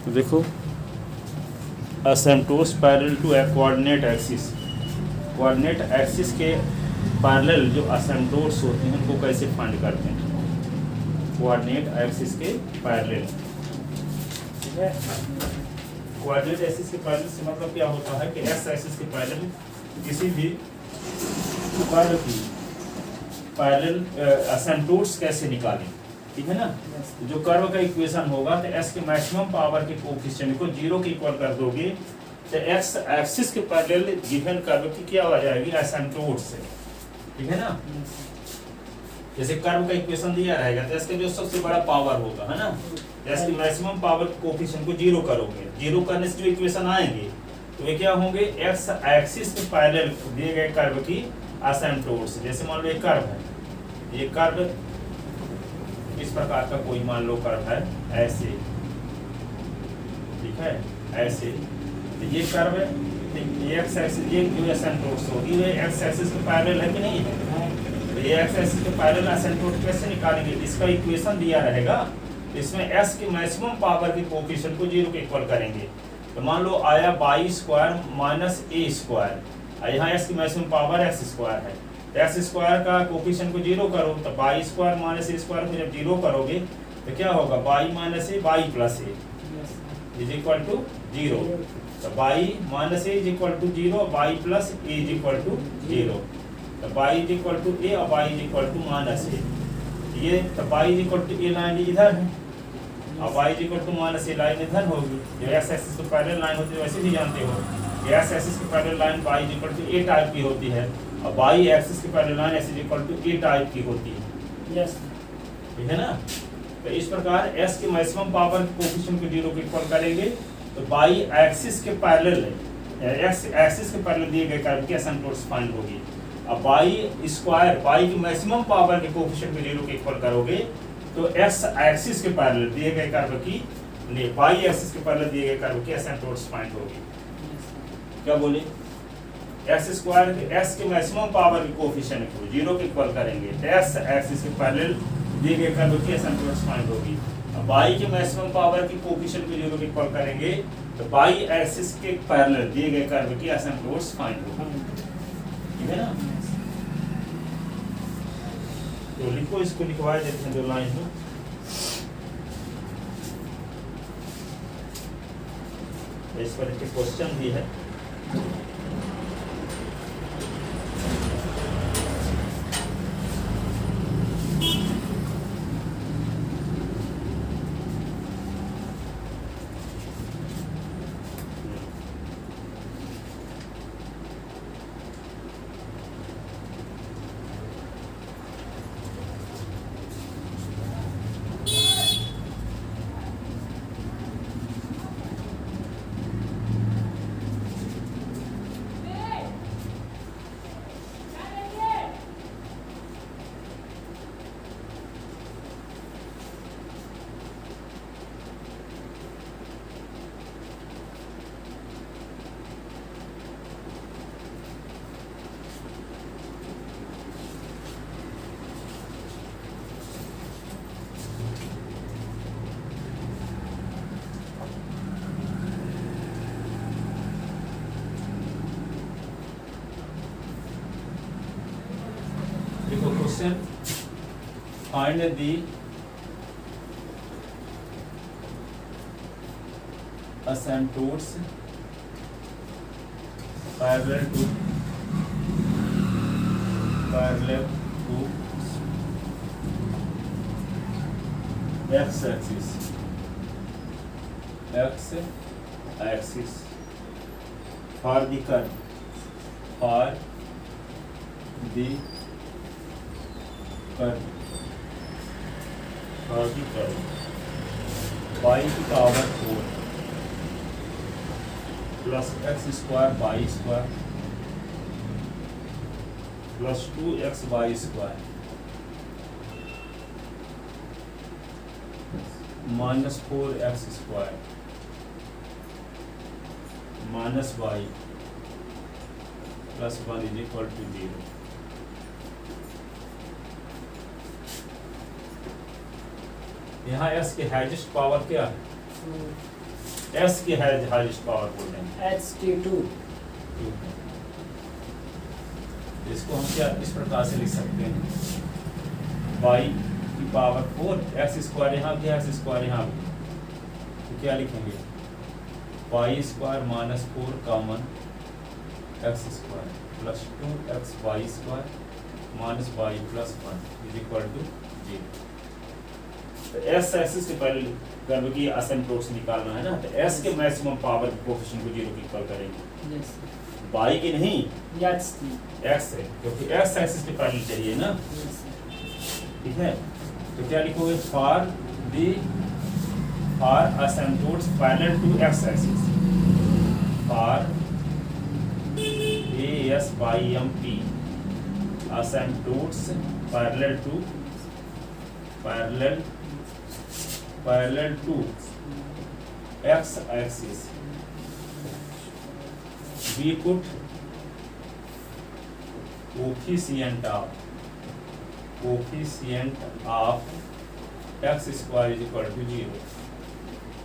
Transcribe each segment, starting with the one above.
तो देखो asymptotes parallel to a coordinate axis, coordinate axis के पैरेलल जो असेंटोस होते हैं उनको कैसे फाइंड करते हैं, कोऑर्डिनेट एक्सिस के पैरेलल। ठीक है, कोऑर्डिनेट एक्सिस के पैरेलल से मतलब क्या होता है कि एक्स एक्सिस के पैरेलल किसी भी कर्व की पैरेलल असेंटोस कैसे निकालें। ठीक है ना, जो कर्व का इक्वेशन होगा तो एस के मैक्सिमम पावर के कोएफिशिएंट को 0 के इक्वल कर दोगे तो एक्स एक्सिस के पैरेलल गिवन कर्व की क्या हो जाएगी, असेंटोस से। ठीक है ना, जैसे कर्व का इक्वेशन दिया रहेगा तो इसका जो सबसे बड़ा पावर होगा है ना, एस की मैक्सिमम पावर कोएफिशिएंट को 0 करोगे, 0 करने से जो इक्वेशन आएंगे तो वे क्या होंगे, एक्स एक्सिस के पैरेलल दिए गए कर्व की असेंटोस। जैसे मान लो एक कर्व है, ये कर्व इस प्रकार का कोई मान लो कर्व है ऐसे, ठीक है ऐसे, तो ये कर्व है, ये एक्स एक्सिस, ये जो असेंटोस होगी वो एक्स एक्सिस के पैरेलल है कि नहीं है, तो ये एक्स एक्सिस के पैरेलल असेंटोस कैसे निकालेंगे, इसका इक्वेशन दिया रहेगा, इसमें एस की मैक्सिमम पावर के कोएफिशिएंट को 0 के इक्वल करेंगे। तो मान लो आया y square minus a square, यहाँ एस की मैक्सिमम पावर एक्स स्क्वायर है, एक्स स्क्वायर का कोएफिशिएंट को 0 करो तो y square minus a square को जब 0 करोगे तो क्या होगा, y minus a y plus a is equal to 0, तो y minus a is equal to 0, y plus a is equal to 0, तो y is equal to a और y is equal to minus a, ये तो y is equal to a line इधर है और y is equal to minus a line इधर होगी, जो एक्स एक्सिस के पैरेलल लाइन होती है वैसे भी जानते हो, एक्स एक्सिस के parallel line y is equal to a type की होती है और बाई एक्सिस के parallel line x is equal to a type की होती है। यस, ठीक है ना, तो इस प्रकार एस के मैक्सिमम पावर के कोएफिशिएंट को 0 के इक्वल करेंगे तो बाई एक्सिस के पैरेलल एक्स एक्सिस के पैरेलल दिए गए कर्व की असेंटोस फाइंड होगी। अब बाई स्क्वायर, बाई की मैक्सिमम पावर के कोएफिशिएंट को 0 के इक्वल करोगे तो एक्स एक्सिस के पैरेलल दिए गए कर्व की, बाई एक्सिस के पैरेलल दिए गए कर्व की असेंटोस फाइंड होगी। क्या बोले, एक्स स्क्वायर के एक्स के मैक्सिमम पावर के कोएफिशिएंट को 0 के इक्वल करेंगे तो एक्स एक्सिस के पैरेलल दिए गए कर्व की असेंटोस फाइंड होगी। अब बाई के मैक्सिमम पावर के कोएफिशिएंट को 0 के इक्वल करेंगे तो बाई एक्सिस के पैरेलल दिए गए कर्व की असेंटोस फाइंड होगी। ठीक है ना, तो लिखो, इसको लिखवाए देते हैं 2 लाइन में। इस पर एक क्वेश्चन भी है, question find the asymptotes parallel to x axis for the curve y की power 4 plus x square y square plus 2x y square minus 4x square minus y plus 1 is equal to 0। यहाँ s की highest power क्या है, S की highest power बोल रहे हैं HT2 इसको हम क्या इस प्रकार से लिख सकते हैं वाई की पावर 4 एक्स स्क्वायर यहाँ भी एक्स स्क्वायर यहाँ भी, तो क्या लिखेंगे y square minus 4 common x square plus 2x y square minus y plus 1 is equal to 0। तो एस एक्सिस के पहले कर्व की असिम्प्टोट्स निकालना है ना, तो एस के मैक्सिमम पावर कोएफिशिएंट को 0 के इक्वल करेंगे, yes वाई के नहीं HT एक्स है, क्योंकि एक्स एक्सिस के पैरेलल चाहिए ना, yes ठीक है। तो क्या लिखोगे for asymptotes parallel to x axis for ASYMP asymptotes parallel to x axis we put coefficient of x square is equal to 0।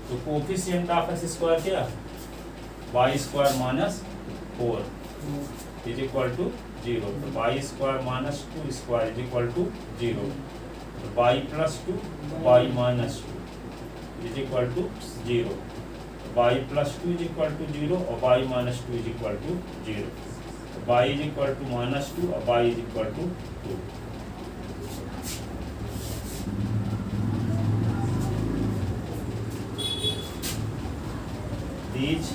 तो coefficient of x square क्या y square minus 4 is equal to 0। तो y square minus 2 square is equal to 0। तो y plus 2 y minus 2 is equal to 0। y plus 2 is equal to 0 और y minus 2 is equal to 0। तो y is equal to minus 2 और y is equal to 2। These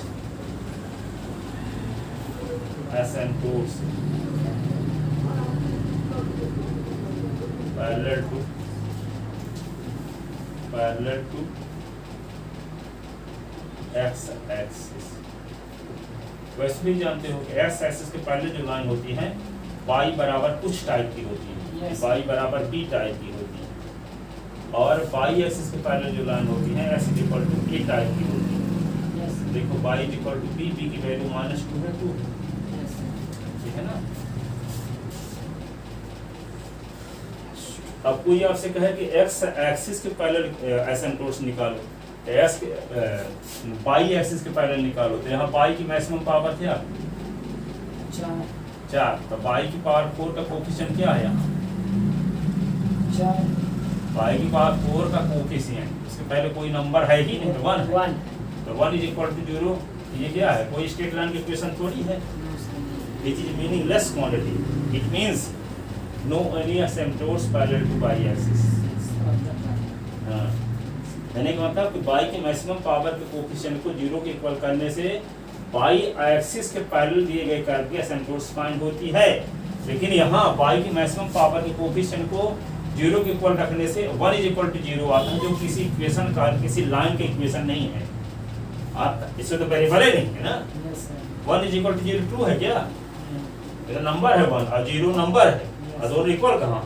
asymptotes parallel to x axis। वैसे भी जानते हो कि x axis के पहले जो लाइन होती है y बराबर कुछ टाइप की होती है, Yes. y बराबर b टाइप की होती है, और y एक्सिस के पहले जो लाइन होती है s equal to a type की होती है। yes देखो y equal to b, b की वैल्यू -2 है 2, yes ठीक है ना। अब कोई आपसे कहे कि x एक्सिस के पैरेलल एसिम्प्टोट्स निकालो, s के y एक्सिस के पैरेलल निकालो, तो यहाँ y की मैक्सिमम पावर क्या 4, तो y की पावर 4 का कोएफिशिएंट क्या है यहाँ 4 y की पावर 4 का कोएफिशिएंट, इसके पहले कोई नंबर है ही नहीं, तो 1 है, 1 तो 1 इज इक्वल टू 0। ये क्या है, कोई स्ट्रेट लाइन की इक्वेशन थोड़ी है, which is meaningless quantity, it means no any asymptotes parallel to y axis। हाँ, यानी कि मतलब कि y के मैक्सिमम पावर के कोएफिशिएंट को 0 के इक्वल करने से y एक्सिस के पैरेलल दिए गए कर्व की असिम्प्टोट्स फाइंड होती है, लेकिन यहाँ y की मैक्सिमम पावर के कोएफिशिएंट को 0 के इक्वल रखने से 1 इज इक्वल टू 0 आता है, जो किसी इक्वेशन का किसी लाइन का इक्वेशन नहीं है, आता इससे तो वेरिएबल ही नहीं है ना। yes sir 1 is equal to 0 true है क्या, ये तो नंबर है 1 और 0 नंबर है, और दोनों इक्वल कहाँ,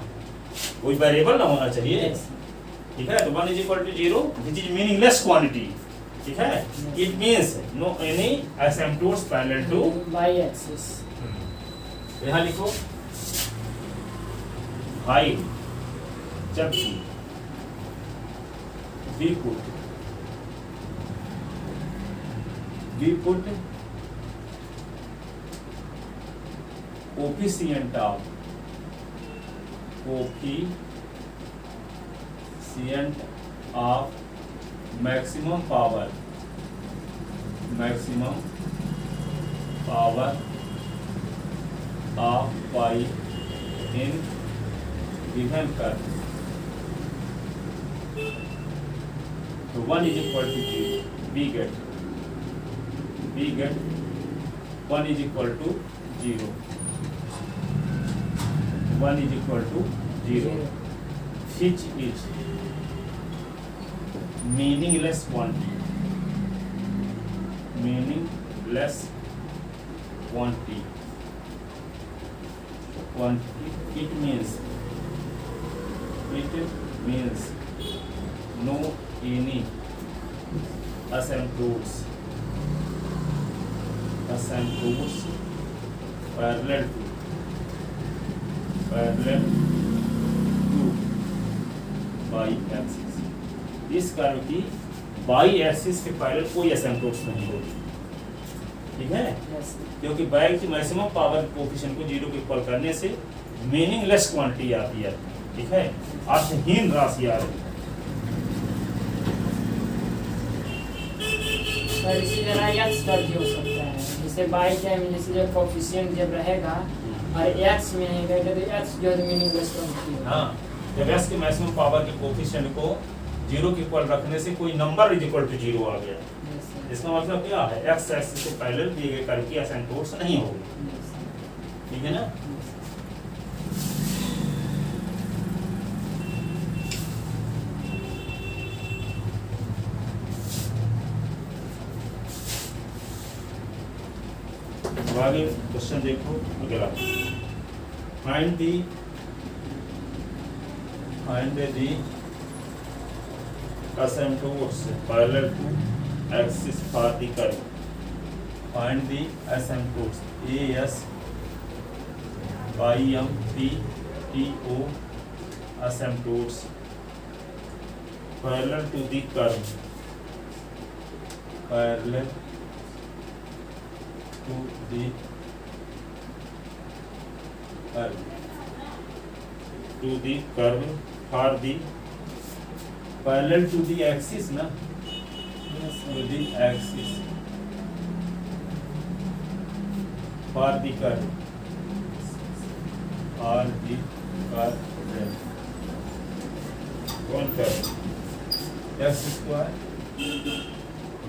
कोई वेरिएबल ना होना चाहिए, yes ठीक है। तो 1 is equal to 0 which is meaningless quantity, ठीक है। It means no any asymptotes parallel to, y axis यहाँ लिखो हाइट, जबकि we put coefficient of maximum power of y in given curve, so 1 is equal to 0, we get 1 is equal to 0, 1 is equal to 0, which is meaningless quantity, it means no any asymptotes parallel to y axis। इस curve की by axis के parallel कोई एसिम्पटोट्स नहीं होगी, ठीक है, क्योंकि by की मैक्सिमम पावर कोफिशिएंट को जीरो के इक्वल करने से मीनिंगलेस क्वांटिटी आती है, ठीक है, अर्थहीन राशि आ रही है। सर इसी तरह एक्स का भी हो सकता है, जैसे बाई टाइम जैसे जब कोफिशिएंट जब रहेगा और एक्स में रहेगा तो एक्स जो है मीनिंगलेस क्वांटिटी है। हाँ, जब एक्स के मैक्सिमम पावर के कोफिशिएंट को जीरो के इक्वल रखने से कोई number is equal to zero आ गया, इसका मतलब क्या है, एक्स एक्सिस से पैरेलल दिए गए कर्व की एसिम्पटोट्स नहीं होगी, ठीक है ना। आगे क्वेश्चन देखो अगला, find the asymptotes parallel to axis for the curve. Find the asymptotes AS YM PTO asymptotes parallel to the curve. Parallel to the curve. To the curve for the parallel to the axis ना, to the axis for the curve or the curve one curve x square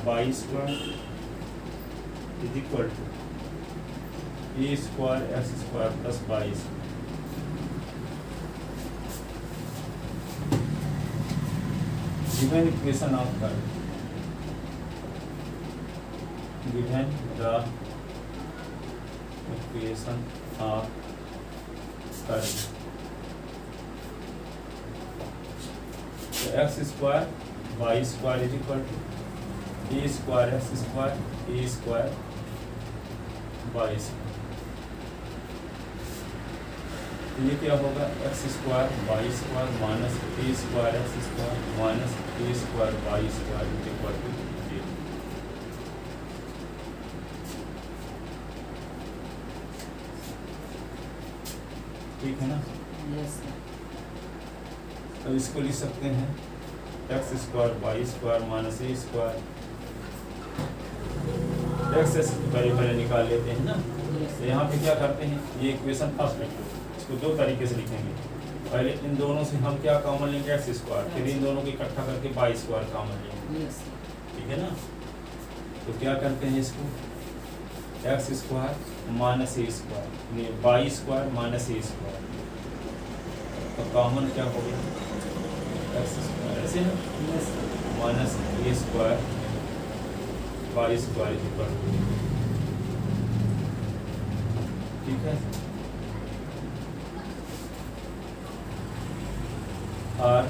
y square is equal to a square x square plus y square. Given equation of curve, given the equation of curve, so x square y square is equal to a square x square a square y square. ये क्या होगा, x square y square minus a square x square minus a square y square equal to 0। ठीक है ना। Yes sir. अब इसको लिख सकते हैं x square y square minus a square, x x पहले निकाल लेते हैं ना। तो यहाँ पे क्या करते हैं, ये इक्वेशन फर्स्ट लिख लो, इसको दो तरीके से लिखेंगे। पहले इन दोनों से हम क्या कॉमन लेंगे, एक्स स्क्वायर, फिर इन दोनों को इकट्ठा करके वाई स्क्वायर कॉमन लेंगे, ठीक है ना। तो क्या करते हैं, इसको x square minus a square y square minus a square, तो कॉमन क्या हो गया, एक्स स्क्वायर ऐसे ना minus a square y square equal to, ठीक है। Are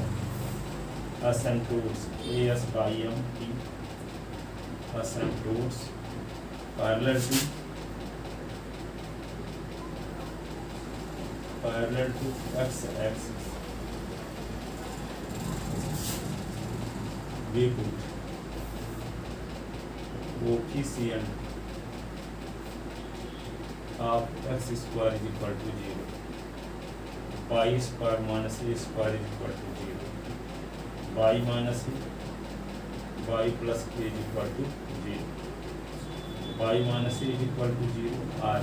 asymptotes AS by MT asymptotes parallel to x axis. We put coefficient of x square is equal to 0, y square minus a square is equal to 0, y minus a, y plus a is equal to 0, y minus a is equal to 0, r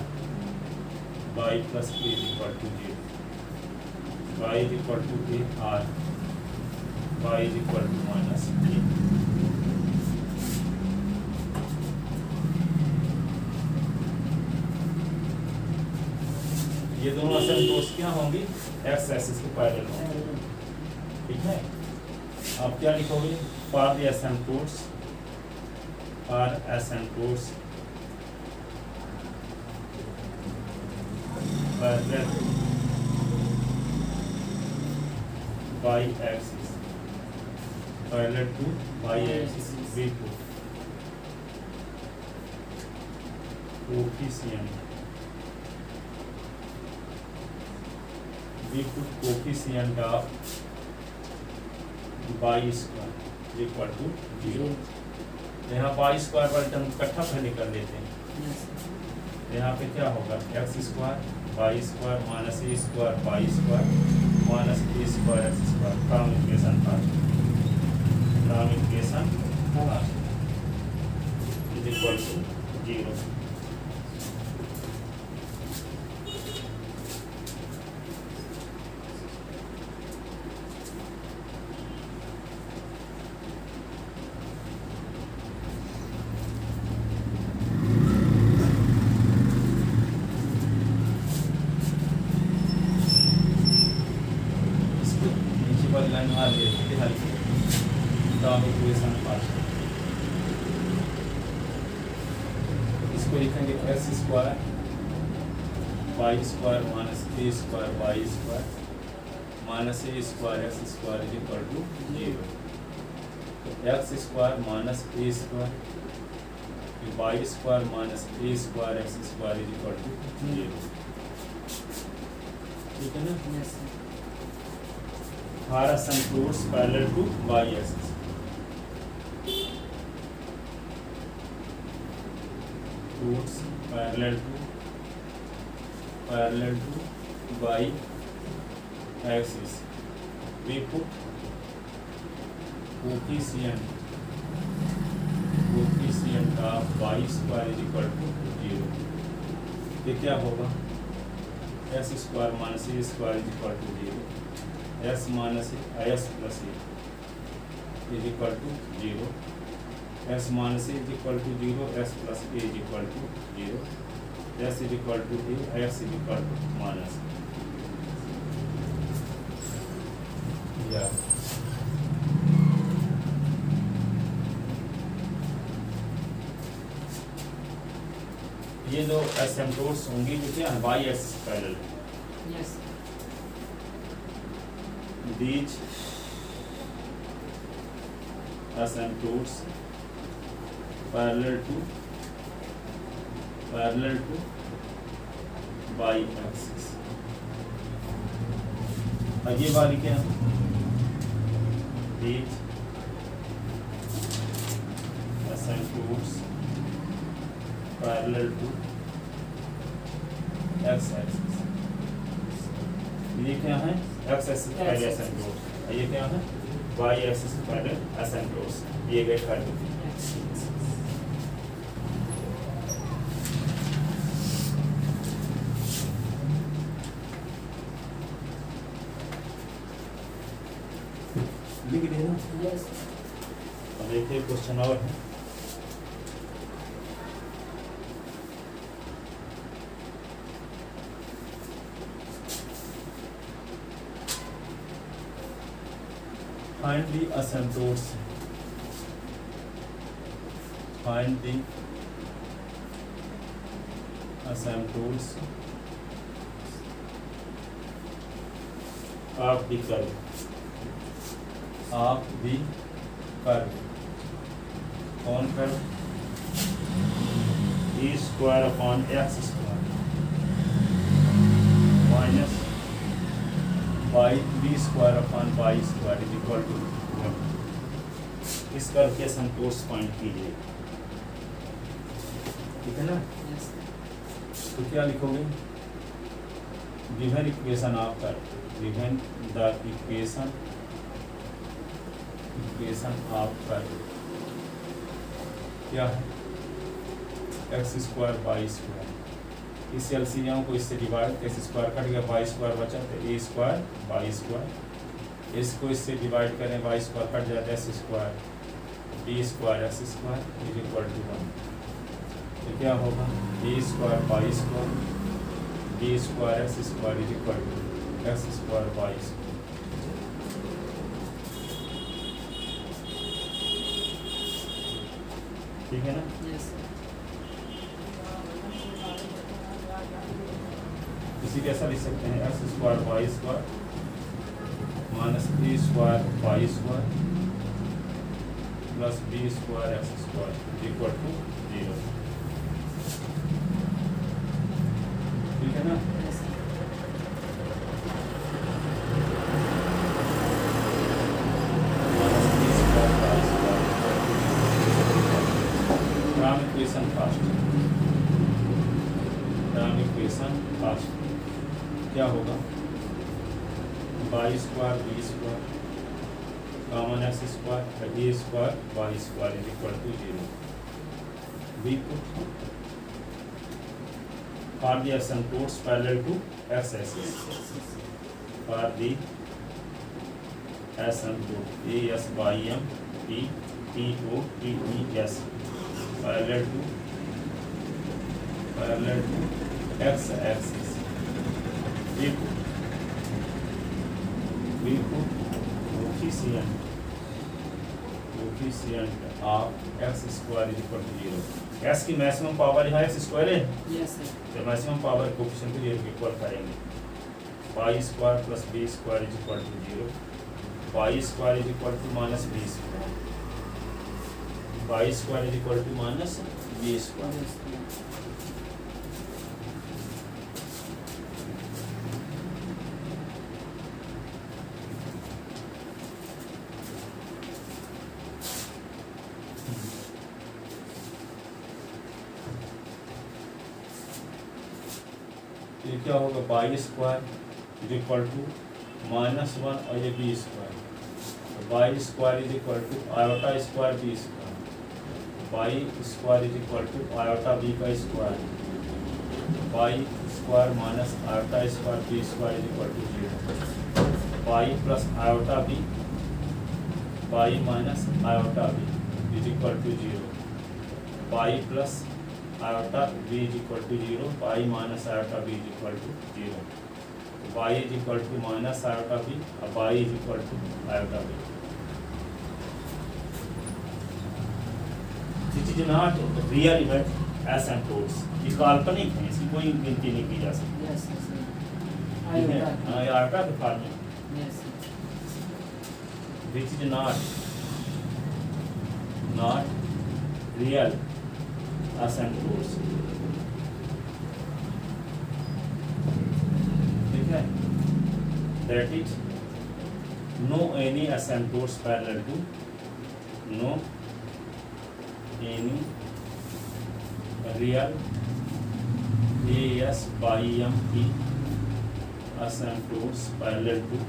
y plus a is equal to 0, y is equal to a, r y is equal to minus a. ये दोनों असिम्पटोट्स क्या होंगी, x axis के parallel होंगे, ठीक है। आप क्या लिखोगे, for the asymptotes parallel y axis parallel to y axis we put coefficient of y square equal to 0। यहाँ वाई स्क्वायर वाले टर्म इकट्ठा पहले कर लेते हैं। यस यहाँ पे क्या होगा, x square y square minus a square y square minus a square x square from equation first is equal to 0। Line मार लेते हैं हल्की फ्रॉम इक्वेशन फर्स्ट। इसको लिखेंगे x square y square minus a square y square minus a square x square is equal to 0। X square minus a square y square minus a square x square is equal to 0। ठीक है ना। Yes हमारा some fruits parallel to y axis. Fruits parallel to y axis. we put coefficient of y square is equal to 0। ये क्या होगा, x square minus a square is equal to 0। X minus x plus a is equal to 0। X minus a is equal to 0। X plus a is equal to 0। X is equal to a x is equal to minus या ये जो asymptotes होंगी जो क्या y axis parallel है। Yes These asymptotes parallel to y-axis। और ये वाली क्या, these asymptotes parallel to x-axis। ये क्या है, एक्स एक्सिस पहले एसिम्पटोट, ये क्या है वाई एक्सिस पहले एसिम्पटोट्स। ये गए कर दो। लिख देना। यस अब देखिए क्वेश्चन और है। Find the asymptotes. Find the asymptotes of the curve. कौन curve, e square upon x square minus y b square upon y square is equal to 1। इस कर्व के एसिम्पटोट्स फाइंड कीजिए। ठीक है ना। यस तो क्या लिखोगे, given equation of curve, given the equation of curve क्या है, एक्स स्क्वायर वाई स्क्वायर। इस एलसीएम को इससे डिवाइड, एक्स स्क्वायर कट गया वाई स्क्वायर बचा तो ए स्क्वायर वाई स्क्वायर। इसको इससे डिवाइड करें वाई स्क्वायर कट जाता है, x square b square x square is equal to 1। तो क्या होगा, a square y square b square x square is equal to x square y square. ठीक है ना। यस इसी के ऐसा लिख सकते हैं, x square y square minus b square y square plus b square x square equal to 0। ठीक है ना। Yes minus b square y from equation first क्या होगा, y square b square common x square a square y square is equal to 0. We put for the asymptotes parallel to x axis, for the asymptote a s y m t t o t e s parallel to x axis. we put coefficient of x square is equal to 0. x की maximum power यहाँ x square है, yes sir, तो maximum power coefficient को 0 के equal करेंगे. y square plus b square is equal to 0. y square is equal to minus b square, y square is equal to minus b square. ये क्या होगा, y square is equal to minus 1 और ये b square. Y square is equal to iota square b square. Y square is equal to iota b का square. Y square minus iota square b square is equal to 0. Y plus iota b, y minus iota b is equal to 0. Y plus iota b is equal to 0, y minus iota b is equal to 0. y is equal to minus iota b और y is equal to iota b. This is not real event asymptotes, ये काल्पनिक है, इसकी कोई गिनती नहीं की जा सकती. यस सर, ठीक है, आयोटा के फॉर्म में. Yes sir, this is not real asymptotes. ठीक है, that is no any asymptotes parallel to no any real as by m p asymptotes parallel to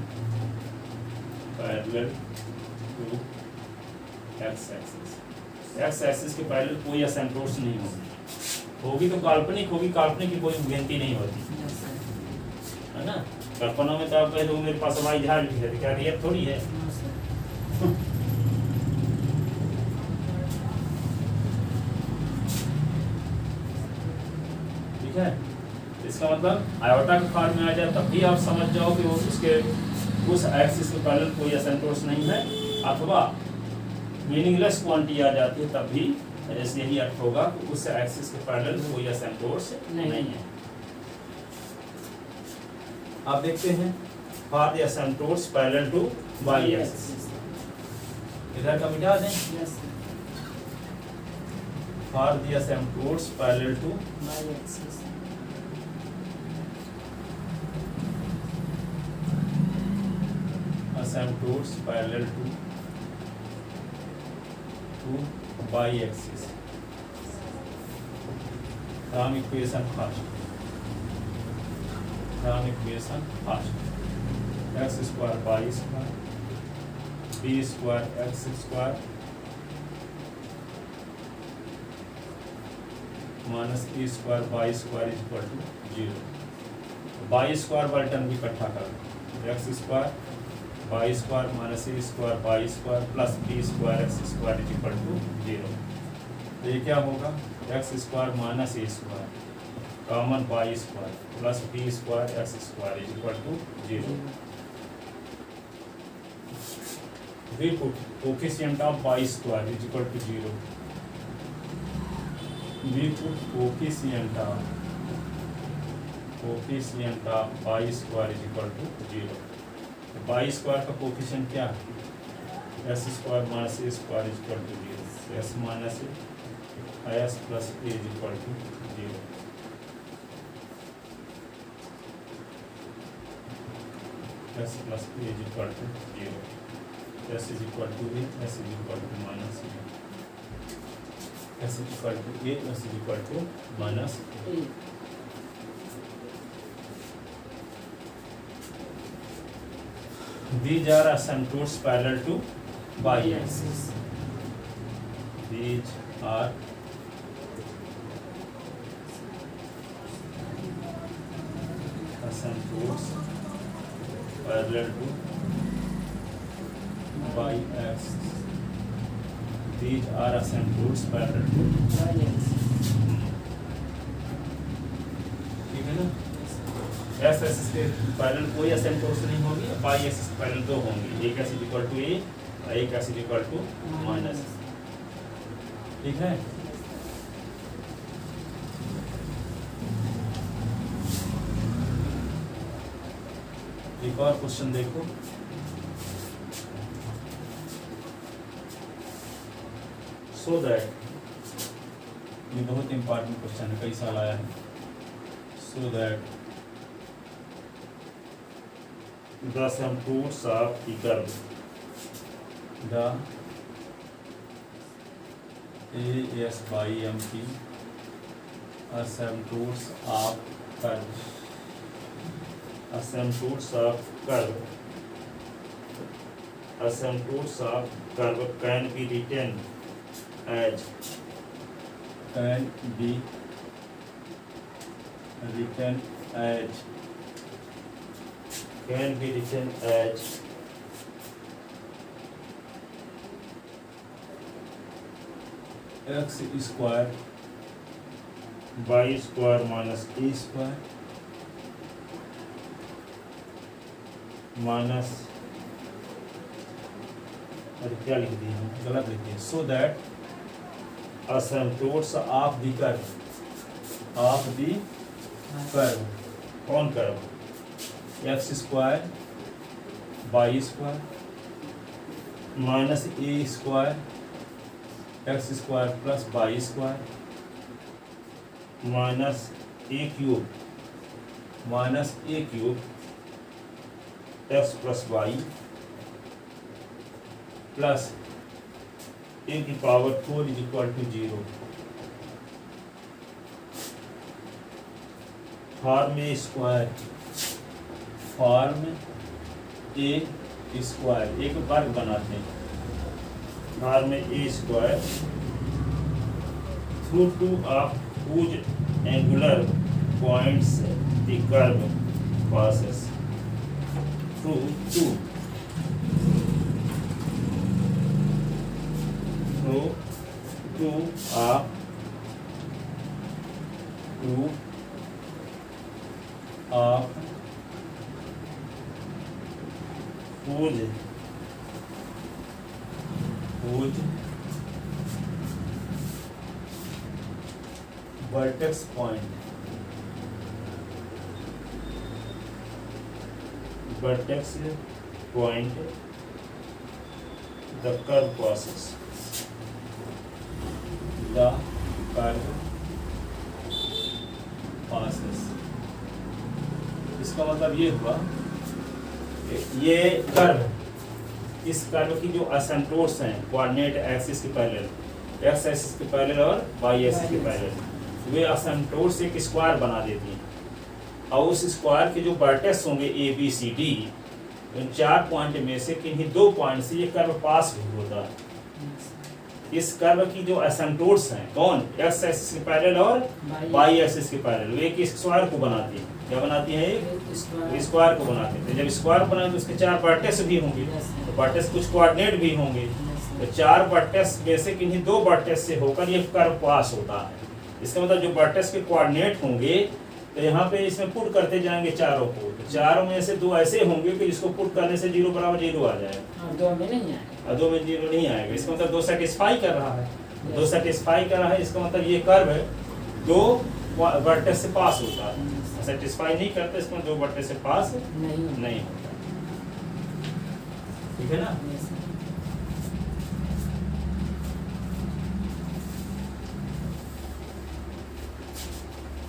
x axis. X axis के parallel कोई asymptotes नहीं होगी तो काल्पनिक होगी, काल्पनिक की कोई गिनती नहीं होती यस सर, है ना. कल्पना में तो आप कह दो मेरे पास हवाई जहाज भी है, तो क्या रियल थोड़ी है. हाँ सर, ठीक है, इसका मतलब आयोटा के फॉर्म में आ जाए तब भी आप समझ जाओ कि वो उसके उस एक्सिस के पैरेलल कोई एसिम्प्टोट्स नहीं है, अथवा मीनिंगलेस क्वांटिटी आ जाती है तब भी ऐसे यही अर्थ होगा कि उस एक्सिस के पैरेलल कोई एसिम्प्टोट्स नहीं है. आप देखते हैं for the asymptotes parallel to y axis, इधर का मिटा दें. Yes sir, for the asymptotes parallel to y axis, asymptotes parallel to y axis. From equation first. X square y square b square x square minus e square y square is equal to 0. y square वाला term भी इकट्ठा कर लो. x square y square minus a square y square plus b square x square is equal to 0. तो ये क्या होगा, x square minus a square common y square plus b square x square is equal to 0. We put coefficient of y square is equal to 0. We put coefficient of y square is equal to 0. Y square का coefficient क्या है, x square minus a square is equal to 0. X minus x plus a is equal to 0. X plus a is equal to 0. X is equal to a, x is equal to minus a. x equal to a, x equal to minus a these are asymptotes parallel to y-axis. These are asymptotes parallel to y-axis. These are asymptotes parallel to ठीक है ना। X axis के parallel कोई असिम्प्टोट्स नहीं होगी, Y axis के parallel दो होंगी, एक एक्सिस इक्वल टू ए और एक एक्सिस इक्वल टू माइनस। ठीक है। एक और क्वेश्चन देखो, सो दैट, ये बहुत इंपॉर्टेंट क्वेश्चन है, कई साल आया है। So that the asymptotes of the curve, the AS by MT asymptotes of curve, asymptotes of curve, asymptotes of curve can be written as, can be written as, can be written as x square y square minus a square minus, अरे क्या लिख दिए हैं, गलत लिख दिए। So that asymptotes of the curve, of the curve, कौन curve, x square y square minus a square x square plus y square minus a cube x plus y plus a की power 4 is equal to 0। Form a square, form a square, एक वर्ग बनाते हैं, form a square through two of whose angular points the curve passes through two of whose vertex point the curve passes, the curve passes। इसका मतलब ये हुआ, ये curve, इस कर्व की जो असिम्प्टोट्स हैं कोऑर्डिनेट एक्सिस के पैरेलल, एक्स एक्सिस के पैरेलल और वाई एक्सिस के पैरेलल, वे असिम्प्टोट्स एक स्क्वायर बना देती हैं, और उस स्क्वायर के जो वर्टेक्स होंगे ए बी सी डी, इन 4 पॉइंट में से किन्हीं 2 पॉइंट से ये कर्व पास भी होता है। इस कर्व की जो असिम्प्टोट्स हैं कौन, एक्स एक्सिस के पैरेलल और वाई एक्सिस के पैरेलल, वे एक स्क्वायर को बनाती हैं। क्या बनाती है, एक स्क्वायर को बनाते हैं। जब स्क्वायर बनाए तो उसके 4 वर्टेक्स भी होंगे, तो वर्टेक्स कुछ कोऑर्डिनेट भी होंगे, तो 4 वर्टेक्स में से किन्हीं 2 वर्टेक्स से होकर ये कर्व पास होता है। इसका मतलब जो वर्टेक्स के कोऑर्डिनेट होंगे तो यहाँ पे इसमें पुट करते जाएंगे चारों को, तो 4 में से 2 ऐसे होंगे कि जिसको पुट करने से 0 बराबर 0 आ जाएगा, 2 में नहीं आएगा, और 2 में 0 नहीं आएगा। इसका मतलब 2 सेटिस्फाई कर रहा है, 2 सेटिस्फाई कर रहा है, इसका मतलब ये कर्व है 2 वर्टेक्स से पास होता है। सेटिस्फाई नहीं करते, इसमें 2 वर्टेक्स से पास नहीं होता। ठीक है ना।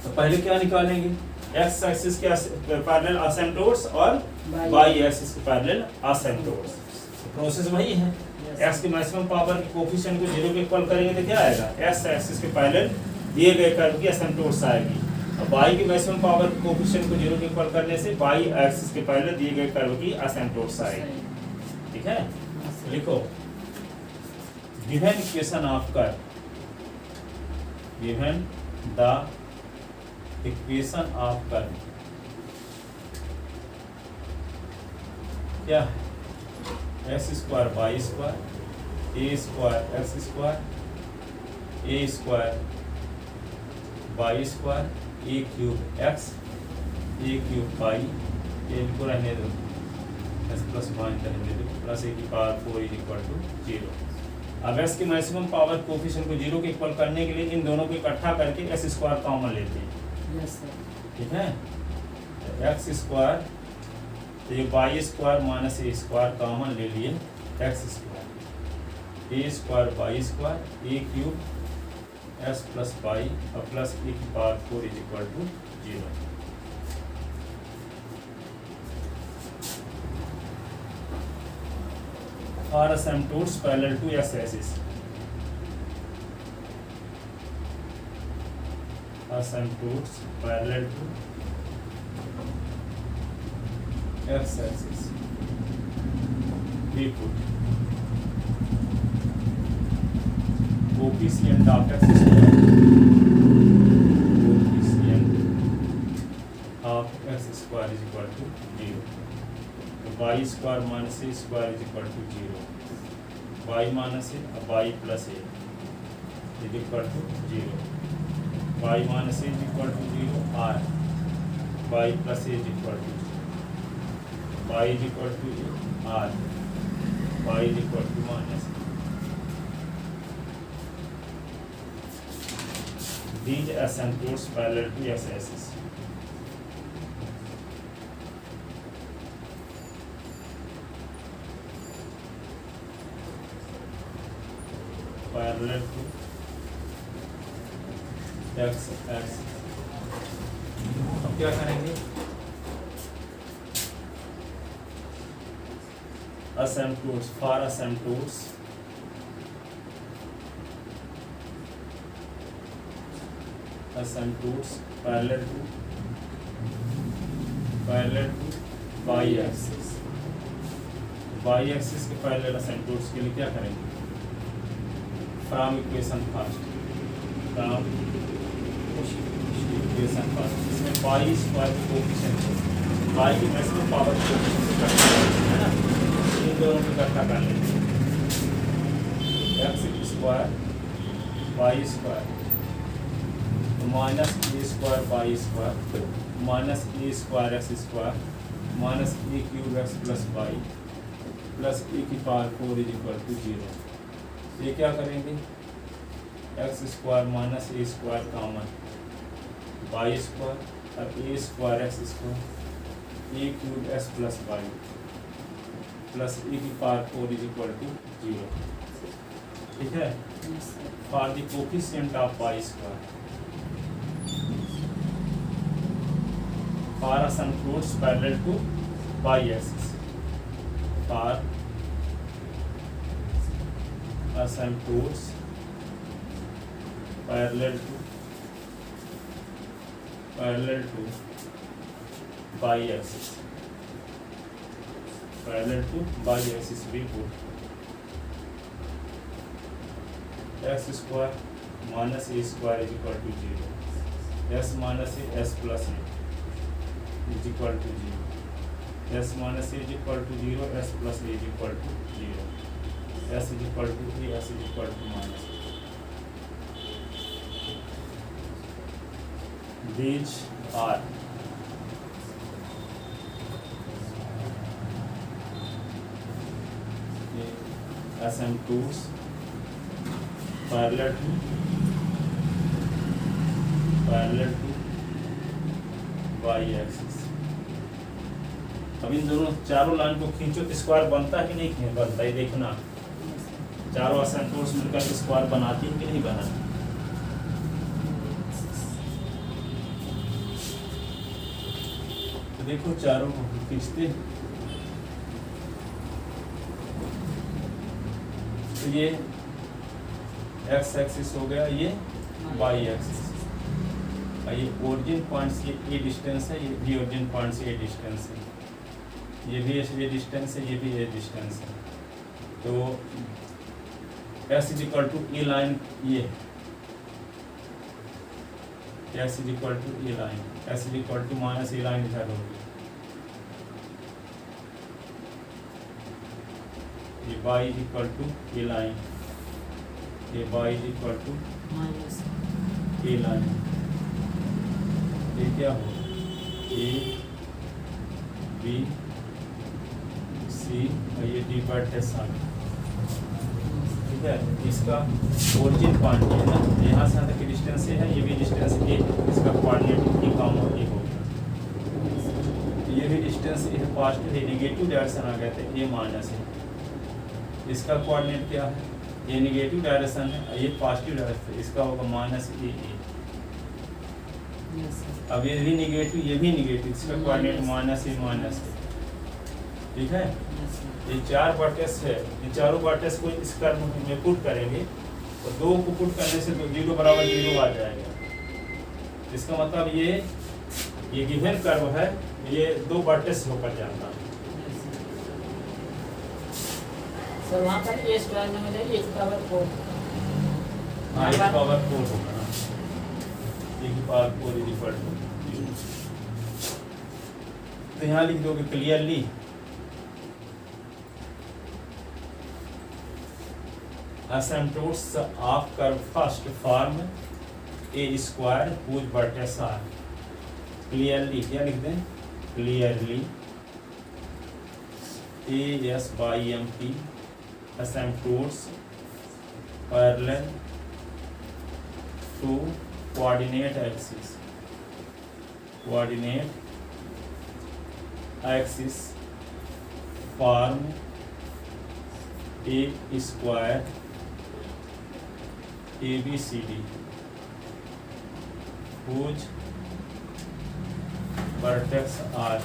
तो पहले क्या निकालेंगे, एक्स एक्सिस के पैरेलल असिम्प्टोट्स और वाई एक्सिस के पैरेलल असिम्प्टोट्स। प्रोसेस वही है। एक्स की मैक्सिमम पावर के कोफिशिएंट को 0 के इक्वल करेंगे तो क्या आएगा, एक्स एक्सिस के पैरेलल दिए गए कर्व की एसिम्पटोट्स आएगी। और वाई की मैक्सिमम पावर के कोफिशिएंट को 0 के इक्वल करने से वाई एक्सिस के पैरेलल दिए गए कर्व की एसिम्पटोट्स आएगी। ठीक है, लिखो given equation of curve, given the equation of curve क्या है, x square y square a square x square a square y square a cube x A cube Y ए को रहने दो एस प्लस वन रहने दो प्लस ए की power 4 is equal to 0। अब x की मैक्सिमम पावर कोफिशिएंट को 0 के इक्वल करने के लिए इन दोनों को इकट्ठा करके एक्स स्क्वायर कॉमन लेते हैं। ठीक है, एक्स स्क्वायर तो ये y square minus a square common ले लिए, x square a square y square a cube x plus y और प्लस ए की power 4 is equal to 0। Are asymptotes parallel to x axis? Asymptotes parallel to x axis. We put coefficient of x square, coefficient of x square is equal to 0. y square minus a square is equal to 0, y minus a और y plus a is equal to 0, y minus a is equal to 0 r, y plus a is equal to 0, y is equal to r, y is equal to minus. These asymptotes parallel to x axis. Parallel to x axis. अब क्या करेंगे, asymptotes, for asymptotes parallel to y axis, y axis के parallel asymptotes के लिए क्या करेंगे, from equation first, from equation first इसमें y square की कोफिशिएंट वाई की मैक्सिमम पावर की कोफिशिएंट है ना, इन दोनों को इकट्ठा कर लेते हैं, x square y square minus a square y square minus a square x square minus a cube x plus y plus a की पावर 4 इज इक्वल टू 0। ये क्या करेंगे, x square minus a square common, y square और a square x square a cube x plus y plus a की power 4 is equal to 0। ठीक है, for the coefficient of y square, for asymptotes parallel to y axis, for asymptotes parallel to y axis, parallel to y axis we put x square minus a square is equal to 0, s minus a s plus a is equal to 0, s minus a is equal to 0, s plus a is equal to 0, s is equal to a, s is equal to minus a. These are asymptotes parallel to y axis। अब इन दोनों चारों line को खींचो तो square बनता है कि नहीं बनता है, देखना चारों asymptotes मिलकर स्क्वायर बनाती है कि नहीं बनाती। तो देखो चारों को खींचते तो ये एक्स एक्सिस हो गया, ये वाई एक्सिस। ये ओरिजिन पॉइंट से ये डिस्टेंस है, ये भी ओरिजिन पॉइंट से ये डिस्टेंस है, ये भी ये डिस्टेंस है, ये भी ये डिस्टेंस है। तो x is equal to a line, ये x is equal to a line, x is equal to minus a line इधर होगी, ये y is equal to a line, ये y is equal to minus a line. ये क्या हो, ए B सी और ये डी पर टेस्ट आ गया, ठीक है। इसका ओरिजिन पॉइंट है ना, यहाँ से यहाँ तक की डिस्टेंस है, ये भी डिस्टेंस ए, इसका कोऑर्डिनेट ए कॉमा ए हो गया। ये भी डिस्टेंस ए पॉजिटिव है, नेगेटिव डायरेक्शन आ गया था, ए माइनस है। इसका कोऑर्डिनेट क्या है, ये नेगेटिव डायरेक्शन है, ये पॉजिटिव डायरेक्शन है, इसका होगा माइनस ए ए। अब ये भी निगेटिव, ये भी निगेटिव, इसका कोऑर्डिनेट माइनस ए माइनस है, ठीक है। ये चार वर्टेक्स है, ये चारों वर्टेक्स को इस कर्व में पुट करेंगे तो दो को पुट करने से 0 बराबर 0 आ जाएगा। इसका मतलब ये गिवन कर्व है, ये दो वर्टेक्स होकर जाता है। सर वहाँ पर ए स्क्वायर में हो जाएगी h पावर 4। हाँ, h पावर 4 होगा ना, e की पावर 4 इज इक्वल टू, तो यहाँ लिख दोगे clearly asymptotes of curve first form a square whose vertex are clearly, क्या लिख दें, clearly ASYMP asymptotes parallel to coordinate axis form a square ABCD whose vertex are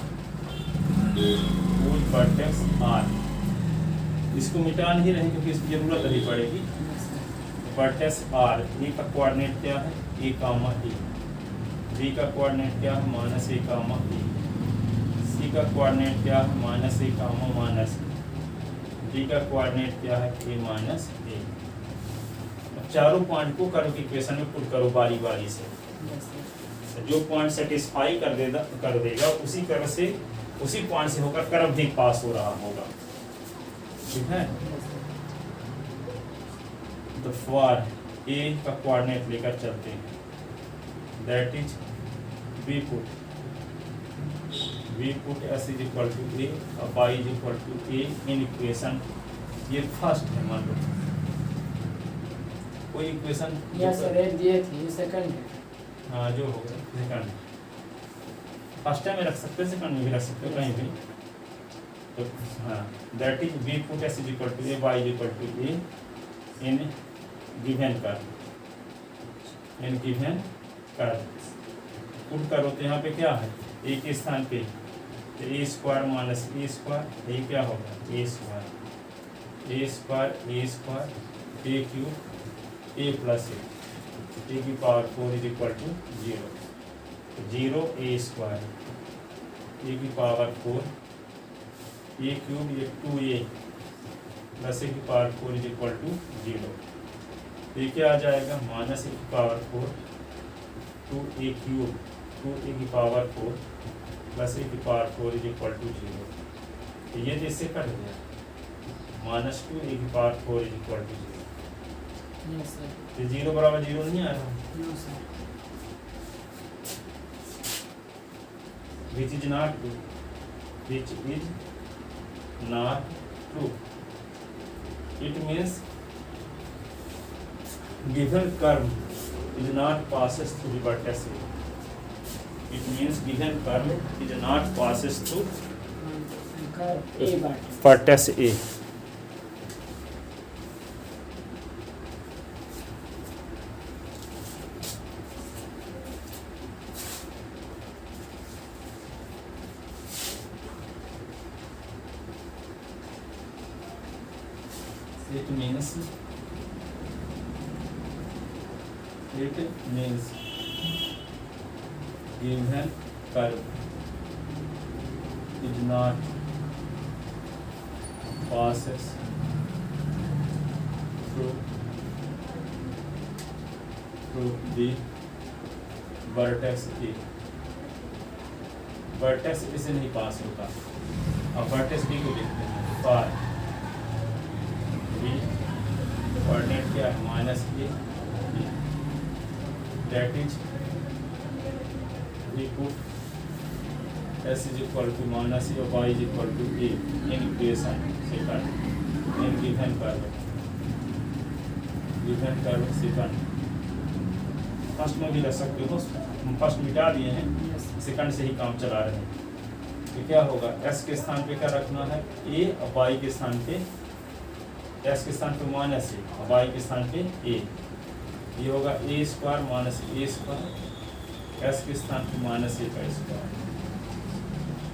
इसको मिटा नहीं रहे क्योंकि इसकी जरूरत नहीं पड़ेगी। वर्टेक्स आर, ए का कोऑर्डिनेट क्या है, ए कामा ए, बी का कोऑर्डिनेट क्या है, माइनस ए कामा ए, सी का कोऑर्डिनेट क्या है, माइनस ए कामा माइनस ए, डी का कोऑर्डिनेट क्या है, ए माइनस ए। चारों पॉइंट को कर्व की इक्वेशन में पुट करो बारी बारी से, जो पॉइंट सेटिस्फाई कर देगा उसी कर्व से, उसी पॉइंट से होकर कर्व भी पास हो रहा होगा, ठीक है। तो फॉर ए का कोऑर्डिनेट लेकर चलते हैं, that is we put x is equal to a और y is equal to a in equation, ये फर्स्ट है मान लो, कोई इक्वेशन दिए थे, सेकंड है। हाँ, जो होगा सेकंड, फर्स्ट टाइम में रख सकते हो, सेकंड में भी रख सकते हो, कहीं भी। तो हाँ, that is we put x is equal to a y is equal to a in given curve, put करो तो यहाँ पे क्या है, ए के स्थान पे a square minus a square, ये क्या होगा, a square a cube a plus a की power 4 is equal to 0 a square a की पावर 4 ए क्यूब, ये 2a प्लस ए की पावर 4 इज इक्वल टू 0। ये क्या आ जाएगा, माइनस ए की पावर 4 2a क्यूब 2a की पावर 4 प्लस ए की पावर 4 इज इक्वल टू 0। तो ये जिससे कट गया, माइनस 2a की पावर 4 इज इक्वल टू 0। तो 0 बराबर 0 नहीं आ रहा, which is not true, it means given curve is not passes through the vertex A. It means given curve is not passes through vertex A. it means given curve is not passes through the vertex A। Vertex इसे नहीं पास होता। अब vertex B को देखते हैं। For B coordinate क्या है, minus a, that is we put x is equal to minus a और y is equal to a in equation second in given curve second. First में भी रख सकते हो, हम फर्स्ट मिटा दिए हैं, सेकंड से ही काम चला रहे हैं। तो क्या होगा, एस के स्थान पे क्या रखना है, ए, और वाई के स्थान पे, एस के स्थान पे माइनस ए और वाई के स्थान पे ए। ये होगा a square minus a square, S के स्थान पे माइनस ए का स्क्वायर,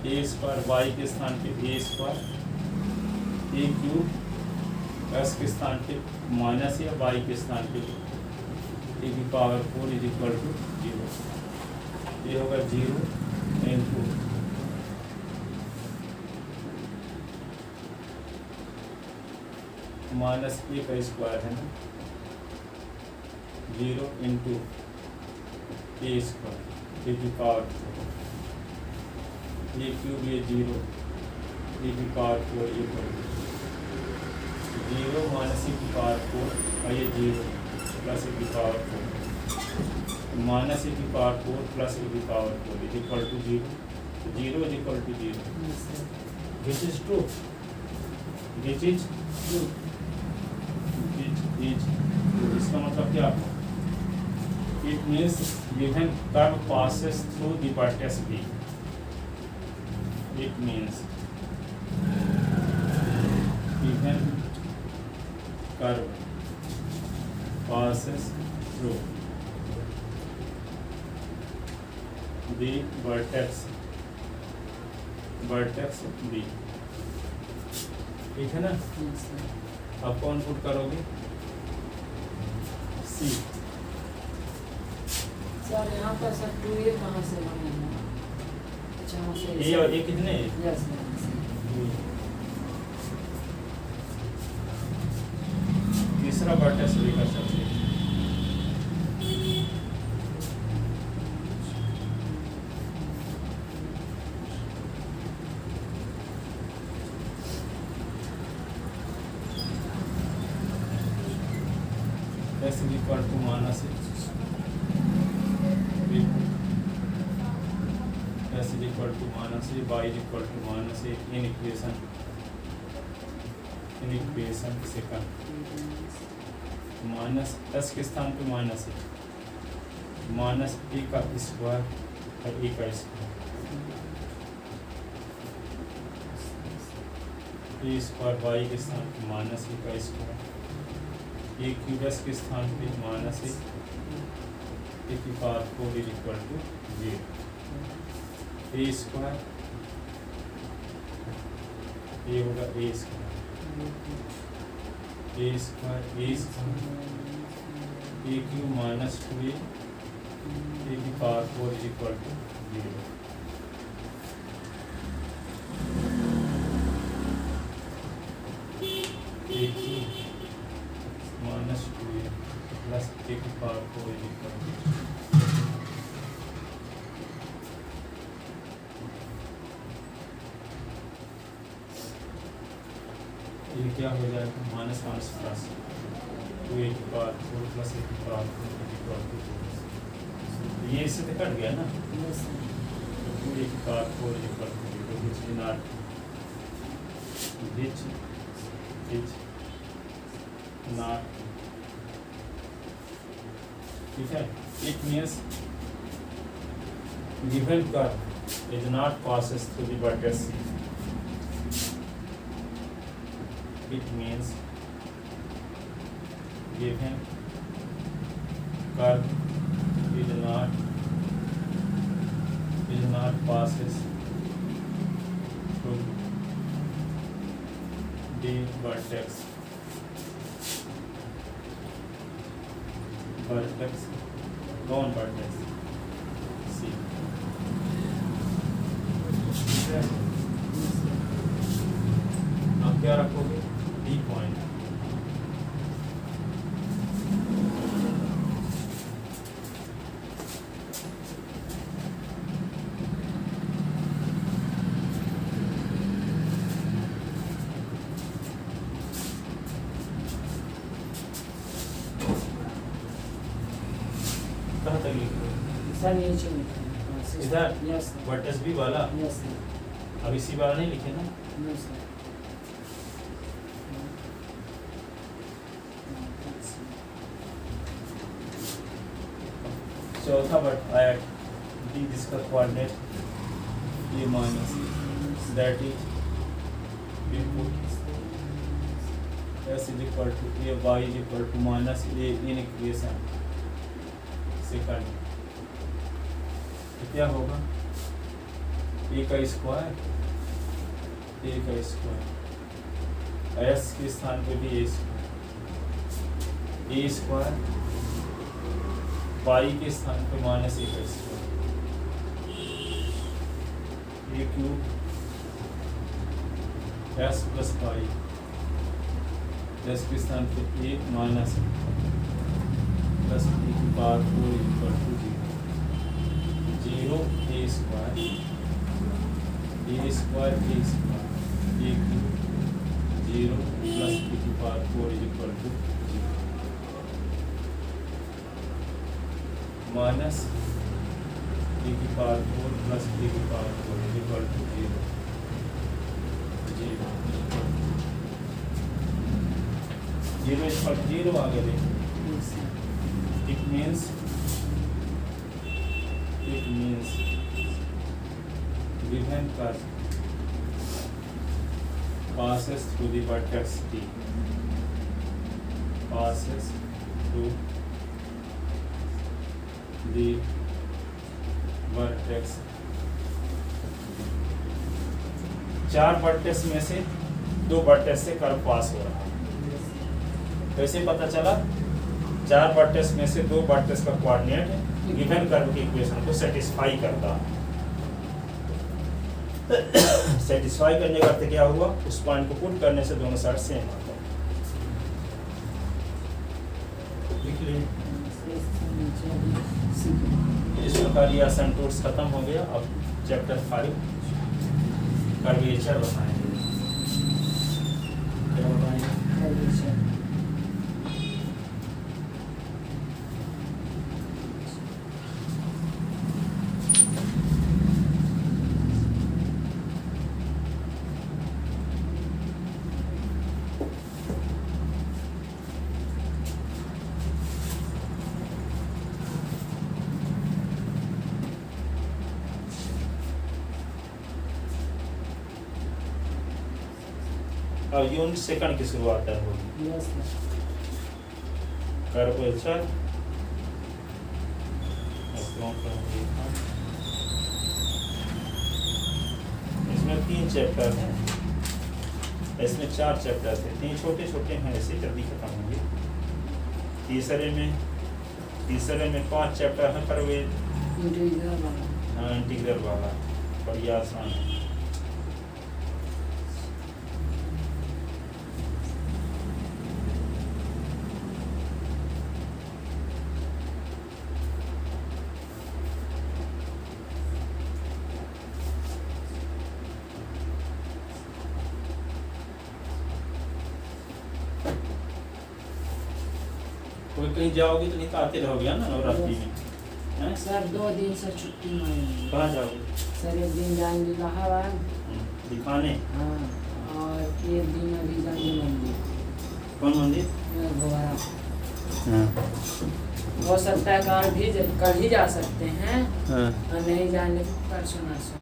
ए स्क्वायर वाई के स्थान पे a square, a cube S के स्थान पे माइनस ए और वाई के स्थान पे ए की पावर 4 इज इक्वल टू 0। ये होगा 0 इंटू माइनस ए का स्क्वायर है ना, 0 इंटू ए स्क्वायर ए की पावर 4, ए क्यूब ये 0 ए की पावर 4 ये 0 माइनस ए की पावर 4 और ये 0 प्लस ए की पावर 4, माइनस ए की पावर 4 प्लस ए की power 4 is equal to 0। 0 is equal to 0, this is true, this is true, इसका मतलब क्या है, it means given curve passes through the vertex B, it means given curve passes through the vertex B। ठीक है ना, अब कौन put करोगे, सी। सर यहाँ पर सर 2a कहाँ से बनेगा? अच्छा वहाँ से ए और ए कितने हैं? यस तीसरा वर्टेक्स भी कर सकते हैं। X is equal to minus x is equal to minus a, y is equal to minus a in equation second. Minus x के स्थान पे माइनस ए, माइनस ए का स्क्वायर और ए का स्क्वायर, ए स्क्वायर वाई के स्थान पे minus a का स्क्वायर, ए क्यूब एस के स्थान पे माइनस ए की power 4 is equal to 0। A square a होगा a square, a square a cube minus 2a की power 4 is equal to 0। A cube minus 2a plus a की power 4 is equal to, ये क्या हो जाएगा, minus minus plus 2a की power 4 plus a की power 4 is equal to 0। ये इससे तो कट गया ना, यस 2a की power 4 is equal to 0, which is not ठीक है। It means given curve is not passes through the vertex C। It means given curve is not passes through the vertex vertex, non vertex c. ठीक है, अब क्या रखोगे, D point. कहाँ तक लिखे, सर नीचे लिखा इधर यस सर, वर्टेक्स बी वाला, यस सर, अब इसी वाला नहीं लिखे ना। No sir. चौथा बट एट डी जिसका कोऑर्डिनेट ये minus that is we put x is equal to a y is equal to minus a in equation second. तो क्या होगा, ए का स्क्वायर, ए का स्क्वायर, एस के स्थान पे भी ए स्क्वायर, वाई के स्थान पे माइनस ए का square, a cube x plus y, x के स्थान पे ए माइनस प्लस ए की power 4 equal to 0 a square, a square a cube 0 plus a की power 4 equal to minus a की पावर 4 प्लस ए की power 4 equal to 0 0 आगे देखो। It means given curve passes through the vertex T, passes through the vertex। चार vertex में से दो vertex से कर्व पास हो रहा है। कैसे पता चला, चार वर्टेक्स में से दो वर्टेक्स का कोऑर्डिनेट गिवन कर्व की इक्वेशन को सेटिस्फाई करता है। सेटिस्फाई करने का अर्थ क्या हुआ, उस पॉइंट को पुट करने से दोनों साइड सेम आता है। लिख लिए, इस प्रकार ये असिम्प्टोट्स खत्म हो गया। अब चैप्टर 5 कर्वेचर बताएंगे। क्या बताएंगे, अब यूनिट सेकंड की शुरुआत है होगी। यस सर, कर्वेचर इसमें 3 चैप्टर हैं, इसमें 4 चैप्टर थे, 3 छोटे छोटे हैं, ऐसे जल्दी खत्म होंगे। तीसरे में 5 चैप्टर हैं कर्वेचर, इंटीग्रल वाला। हाँ इंटीग्रल वाला बढ़िया आसान है। कोई कहीं जाओगे तो नहीं तो आते रहोगे ना नवरात्रि में, हैं? सर 2 दिन से छुट्टी मारेंगे। कहाँ जाओगे? सर एक दिन जाएंगे इलाहाबाद, दिखाने। हाँ, और एक दिन अभी जाएंगे मंदिर। कौन मंदिर? गोवारा। हाँ। हो सकता है कल ही जा सकते हैं, हाँ। और नहीं जाने परसों नरसों।